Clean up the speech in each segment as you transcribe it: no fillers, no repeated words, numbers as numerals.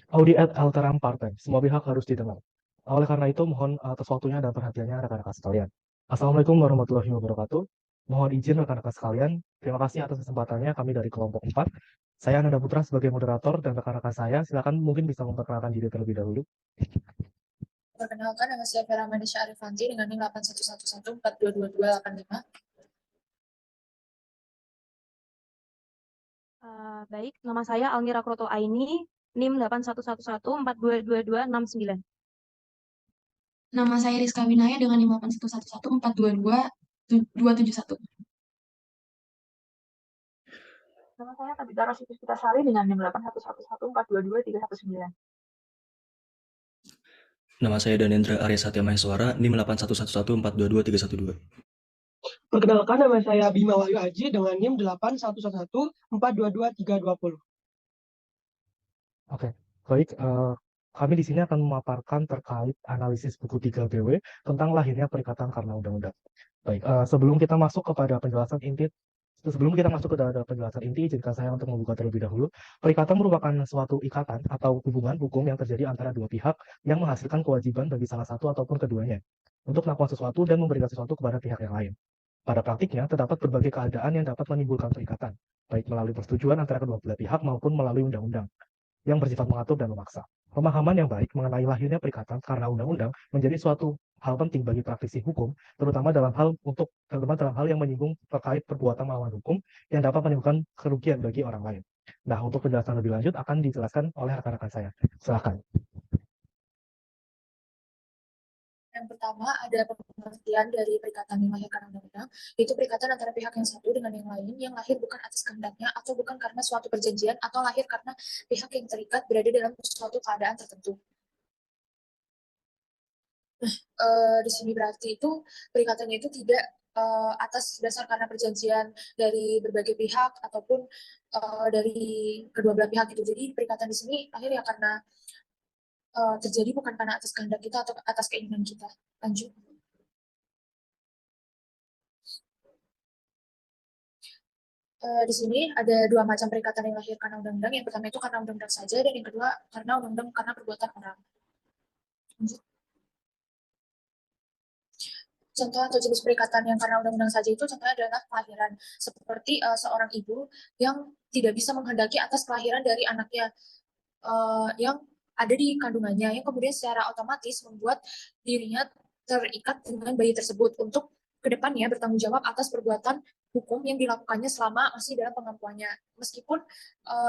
Audi ad alteram partem, semua pihak harus didengar. Oleh karena itu, mohon atas waktunya dan perhatiannya rekan-rekan sekalian. Assalamualaikum warahmatullahi wabarakatuh. Mohon izin rekan-rekan sekalian, terima kasih atas kesempatannya kami dari kelompok 4. Saya Ananda Putra sebagai moderator dan rekan-rekan saya, silakan mungkin bisa memperkenalkan diri terlebih dahulu. Perkenalkan, nama saya Vera Manisha Arifanti dengan NIM 8111422285. Baik, nama saya Almira Kroto Aini, NIM 8111422269. Nama saya Rizka Winaya dengan NIM 8111422271. Nama saya Tabita Rosita Puspitasari dengan NIM 8111422319. Nama saya Danendra Arya Satya Maheswara, NIM 8111422312. Perkenalkan, nama saya Bima Wahyu Aji dengan NIM 8111422320. Oke, baik. Kami di sini akan memaparkan terkait analisis buku 3 BW tentang lahirnya perikatan karena undang-undang. Baik, sebelum kita masuk ke penjelasan inti, izinkan saya untuk membuka terlebih dahulu. Perikatan merupakan suatu ikatan atau hubungan hukum yang terjadi antara dua pihak yang menghasilkan kewajiban bagi salah satu ataupun keduanya untuk melakukan sesuatu dan memberikan sesuatu kepada pihak yang lain. Pada praktiknya, terdapat berbagai keadaan yang dapat menimbulkan perikatan, baik melalui persetujuan antara kedua belah pihak maupun melalui undang-undang yang bersifat mengatur dan memaksa. Pemahaman yang baik mengenai lahirnya perikatan karena undang-undang menjadi suatu hal penting bagi praktisi hukum, terutama dalam hal yang menyinggung terkait perbuatan melawan hukum yang dapat menimbulkan kerugian bagi orang lain. Nah, untuk penjelasan lebih lanjut akan dijelaskan oleh rekan-rekan saya. Silakan. Yang pertama, ada pengertian dari perikatan yang lahir karena undang-undang, yaitu perikatan antara pihak yang satu dengan yang lain yang lahir bukan atas kehendaknya atau bukan karena suatu perjanjian atau lahir karena pihak yang terikat berada dalam suatu keadaan tertentu. Di sini berarti itu perikatannya itu tidak atas dasar karena perjanjian dari berbagai pihak ataupun dari kedua belah pihak itu. Jadi perikatan di sini lahir ya karena terjadi bukan karena atas kehendak kita atau atas keinginan kita. Lanjut. Di sini ada dua macam perikatan yang lahir karena undang-undang. Yang pertama itu karena undang-undang saja, dan yang kedua karena undang-undang karena perbuatan orang. Lanjut. Contoh atau jenis perikatan yang karena undang-undang saja itu contohnya adalah kelahiran. Seperti seorang ibu yang tidak bisa menghendaki atas kelahiran dari anaknya yang ada di kandungannya, yang kemudian secara otomatis membuat dirinya terikat dengan bayi tersebut untuk kedepannya bertanggung jawab atas perbuatan hukum yang dilakukannya selama masih dalam pengampuannya. Meskipun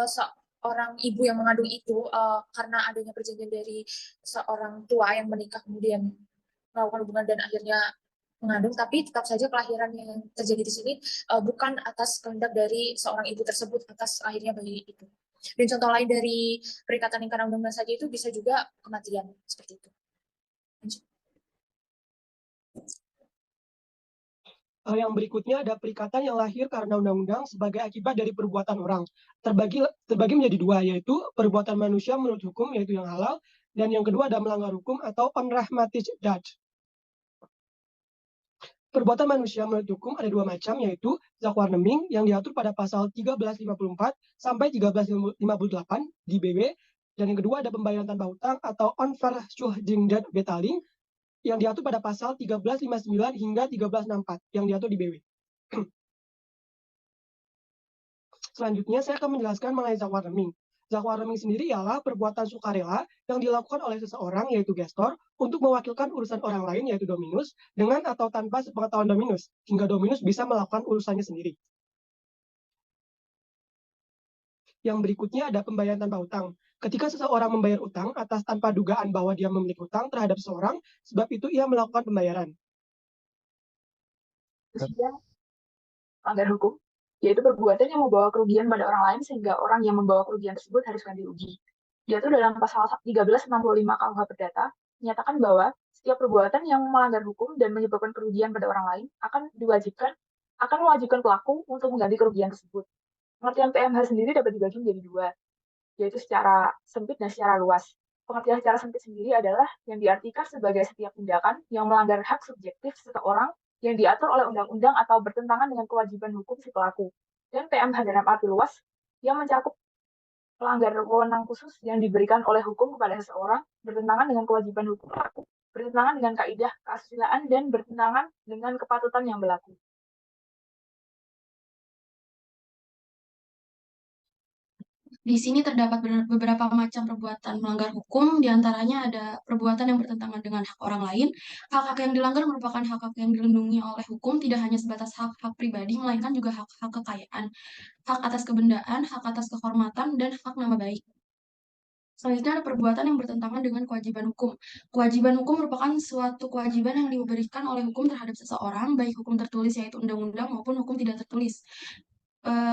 seorang ibu yang mengandung itu karena adanya perjanjian dari seorang tua yang menikah kemudian melakukan hubungan dan akhirnya mengandung, tapi tetap saja kelahiran yang terjadi di sini bukan atas kehendak dari seorang ibu tersebut atas lahirnya bayi itu. Dan contoh lain dari perikatan yang karena undang-undang saja itu bisa juga kematian, seperti itu. Lanjut. Yang berikutnya ada perikatan yang lahir karena undang-undang sebagai akibat dari perbuatan orang. Terbagi menjadi dua, yaitu perbuatan manusia menurut hukum, yaitu yang halal, dan yang kedua ada melanggar hukum atau unrahmatic deed. Perbuatan manusia menurut hukum ada dua macam, yaitu zakwarneming yang diatur pada pasal 1354 sampai 1358 di BW, dan yang kedua ada pembayaran tanpa hutang atau onverschuldiging betaling yang diatur pada pasal 1359 hingga 1364 yang diatur di BW. Selanjutnya saya akan menjelaskan mengenai zakwarneming. Zakwarneming sendiri ialah perbuatan sukarela yang dilakukan oleh seseorang, yaitu gestor, untuk mewakilkan urusan orang lain, yaitu dominus, dengan atau tanpa sepengetahuan dominus, hingga dominus bisa melakukan urusannya sendiri. Yang berikutnya ada pembayaran tanpa hutang. Ketika seseorang membayar utang atas tanpa dugaan bahwa dia memiliki utang terhadap seseorang, sebab itu ia melakukan pembayaran. Kemudian melanggar hukum, yaitu perbuatan yang membawa kerugian pada orang lain sehingga orang yang membawa kerugian tersebut harus ganti rugi. Diatur dalam pasal 1365 KUH Perdata menyatakan bahwa setiap perbuatan yang melanggar hukum dan menyebabkan kerugian pada orang lain akan mewajibkan pelaku untuk mengganti kerugian tersebut. Pengertian PMH sendiri dapat dibagi menjadi dua, yaitu secara sempit dan secara luas. Pengertian secara sempit sendiri adalah yang diartikan sebagai setiap tindakan yang melanggar hak subjektif seseorang yang diatur oleh undang-undang atau bertentangan dengan kewajiban hukum si pelaku. Dan PMH dalam arti luas yang mencakup pelanggar wewenang khusus yang diberikan oleh hukum kepada seseorang, bertentangan dengan kewajiban hukum berlaku, bertentangan dengan kaidah keasusilaan, dan bertentangan dengan kepatutan yang berlaku. Di sini terdapat beberapa macam perbuatan melanggar hukum, diantaranya ada perbuatan yang bertentangan dengan hak orang lain. Hak-hak yang dilanggar merupakan hak-hak yang dilindungi oleh hukum, tidak hanya sebatas hak-hak pribadi, melainkan juga hak-hak kekayaan, hak atas kebendaan, hak atas kehormatan, dan hak nama baik. Selanjutnya ada perbuatan yang bertentangan dengan kewajiban hukum. Kewajiban hukum merupakan suatu kewajiban yang diberikan oleh hukum terhadap seseorang, baik hukum tertulis yaitu undang-undang maupun hukum tidak tertulis.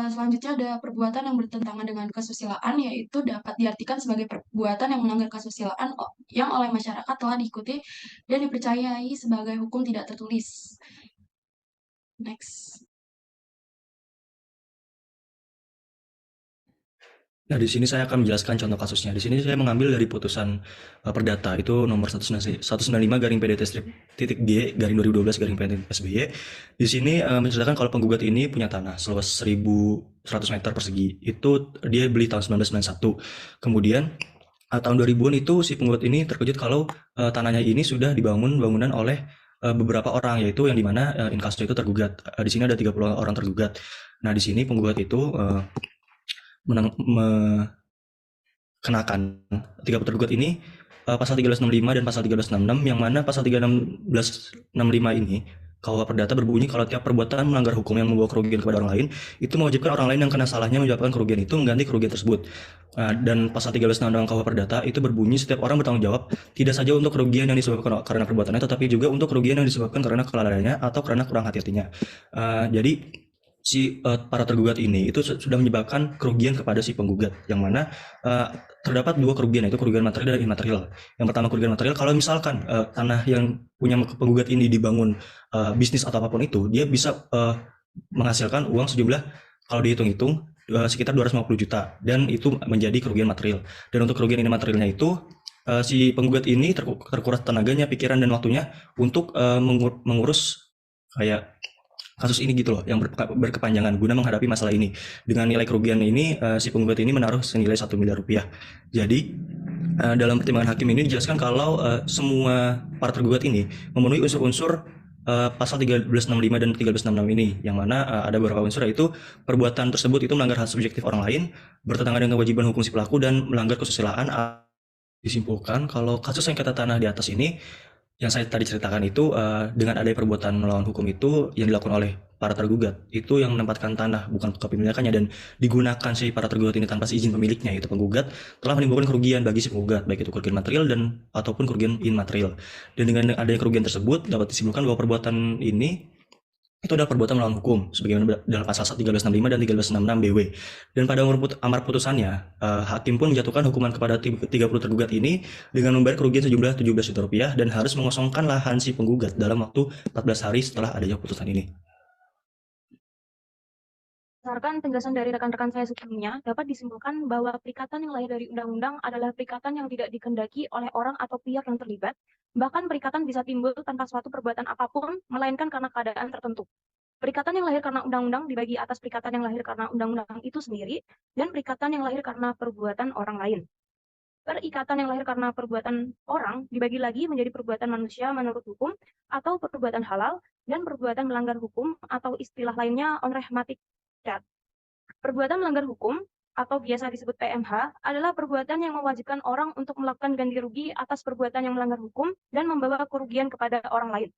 Selanjutnya ada perbuatan yang bertentangan dengan kesusilaan, yaitu dapat diartikan sebagai perbuatan yang melanggar kesusilaan yang oleh masyarakat telah diikuti dan dipercayai sebagai hukum tidak tertulis. Next. Nah, di sini saya akan menjelaskan contoh kasusnya. Di sini saya mengambil dari putusan Perdata itu nomor 195/PDT-G/2012/PSBY. Di sini menceritakan kalau penggugat ini punya tanah seluas 1.100 meter persegi. Itu dia beli tahun 1991. Kemudian tahun 2000-an itu si penggugat ini terkejut kalau tanahnya ini sudah dibangun bangunan oleh beberapa orang, yaitu yang dimana inkasu itu tergugat. Di sini ada 30 orang tergugat. Nah, di sini penggugat itu kenakan 30 tergugat ini pasal 1365 dan pasal 1366, yang mana pasal 1365 ini KUH Perdata berbunyi kalau tiap perbuatan melanggar hukum yang membawa kerugian kepada orang lain itu mewajibkan orang lain yang kena salahnya menyebabkan kerugian itu mengganti kerugian tersebut. Dan pasal 1366 KUH Perdata itu berbunyi setiap orang bertanggung jawab tidak saja untuk kerugian yang disebabkan karena perbuatannya, tetapi juga untuk kerugian yang disebabkan karena kelalaiannya atau karena kurang hati-hatinya. Jadi si para tergugat ini itu sudah menyebabkan kerugian kepada si penggugat, yang mana terdapat dua kerugian, yaitu kerugian material dan imaterial. Yang pertama, kerugian material, kalau misalkan tanah yang punya penggugat ini dibangun bisnis atau apapun itu, dia bisa menghasilkan uang sejumlah, kalau dihitung-hitung, sekitar 250 juta, dan itu menjadi kerugian material. Dan untuk kerugian imaterialnya itu si penggugat ini terkuras tenaganya, pikiran, dan waktunya untuk mengurus kayak kasus ini gitu loh, yang berkepanjangan guna menghadapi masalah ini. Dengan nilai kerugian ini, si penggugat ini menaruh senilai 1 miliar rupiah. Jadi dalam pertimbangan hakim ini dijelaskan kalau semua para tergugat ini memenuhi unsur-unsur pasal 1365 dan 1366 ini, yang mana ada beberapa unsur, yaitu perbuatan tersebut itu melanggar hak subjektif orang lain, bertentangan dengan kewajiban hukum si pelaku, dan melanggar kesusilaan. Disimpulkan kalau kasus sengketa tanah di atas ini yang saya tadi ceritakan itu, dengan adanya perbuatan melawan hukum itu yang dilakukan oleh para tergugat, itu yang menempatkan tanah bukan kepemilikannya dan digunakan si para tergugat ini tanpa izin pemiliknya, yaitu penggugat, telah menimbulkan kerugian bagi si penggugat, baik itu kerugian material dan ataupun kerugian imaterial. Dan dengan adanya kerugian tersebut dapat disimpulkan bahwa perbuatan ini itu adalah perbuatan melawan hukum sebagaimana dalam pasal 1365 dan 1366 BW. Dan pada amar putusannya, hakim pun menjatuhkan hukuman kepada 30 tergugat ini dengan membayar kerugian sejumlah 17 juta rupiah dan harus mengosongkan lahan si penggugat dalam waktu 14 hari setelah adanya putusan ini. Berdasarkan penjelasan dari rekan-rekan saya sebelumnya, dapat disimpulkan bahwa perikatan yang lahir dari undang-undang adalah perikatan yang tidak dikehendaki oleh orang atau pihak yang terlibat. Bahkan perikatan bisa timbul tanpa suatu perbuatan apapun, melainkan karena keadaan tertentu. Perikatan yang lahir karena undang-undang dibagi atas perikatan yang lahir karena undang-undang itu sendiri, dan perikatan yang lahir karena perbuatan orang lain. Perikatan yang lahir karena perbuatan orang dibagi lagi menjadi perbuatan manusia menurut hukum, atau perbuatan halal, dan perbuatan melanggar hukum, atau istilah lainnya unrahmatic. Perbuatan melanggar hukum atau biasa disebut PMH adalah perbuatan yang mewajibkan orang untuk melakukan ganti rugi atas perbuatan yang melanggar hukum dan membawa kerugian kepada orang lain.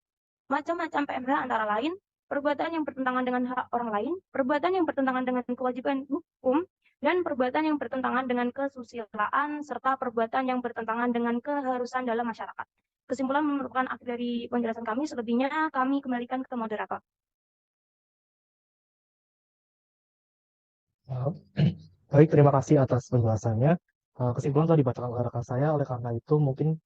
Macam-macam PMH antara lain perbuatan yang bertentangan dengan hak orang lain, perbuatan yang bertentangan dengan kewajiban hukum, dan perbuatan yang bertentangan dengan kesusilaan, serta perbuatan yang bertentangan dengan keharusan dalam masyarakat. Kesimpulan merupakan akhir dari penjelasan kami, selebihnya kami kembalikan ke moderator. Baik, terima kasih atas penjelasannya. Kesimpulan telah dibacakan oleh rekan saya, oleh karena itu mungkin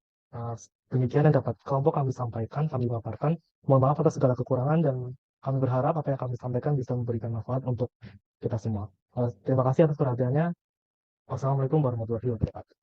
demikian yang dapat kelompok kami sampaikan, kami paparkan. Mohon maaf atas segala kekurangan dan kami berharap apa yang kami sampaikan bisa memberikan manfaat untuk kita semua. Terima kasih atas perhatiannya. Wassalamualaikum warahmatullahi wabarakatuh.